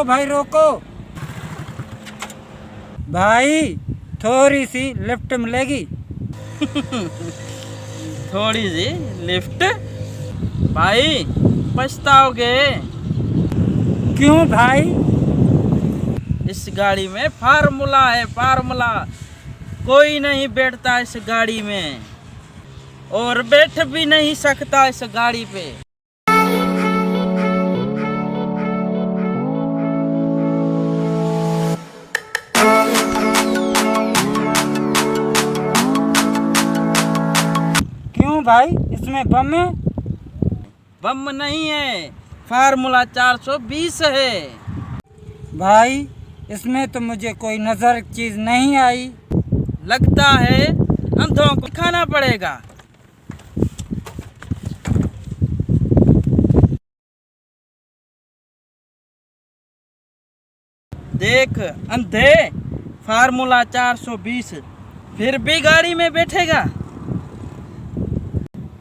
रोको भाई रोको। भाई थोड़ी सी लिफ्ट मिलेगी? थोड़ी सी लिफ्ट? भाई पछताओगे। क्यों भाई? इस गाड़ी में फार्मूला है, फार्मूला। कोई नहीं बैठता इस गाड़ी में और बैठ भी नहीं सकता इस गाड़ी पे। क्यों भाई, इसमें बम है? बम नहीं है, फार्मूला 420 है। भाई इसमें तो मुझे कोई नजर चीज नहीं आई। लगता है अंधों को खाना पड़ेगा। देख अंधे, फार्मूला 420 फिर भी गाड़ी में बैठेगा?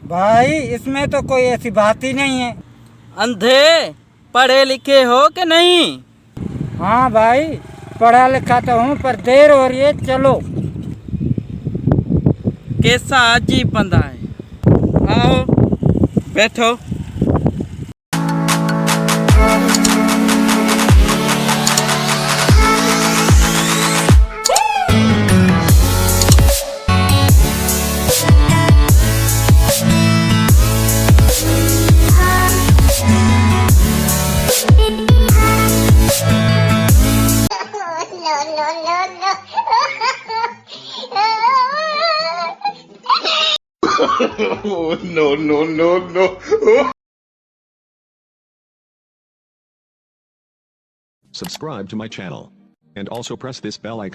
भाई इसमें तो कोई ऐसी बात ही नहीं है। अंधे, पढ़े लिखे हो कि नहीं? हाँ भाई पढ़ा लिखा तो हूँ, पर देर हो रही है, चलो। कैसा अजीब बंदा है। आओ बैठो। Oh, no, no, no, no. Subscribe to my channel. And also press this bell icon.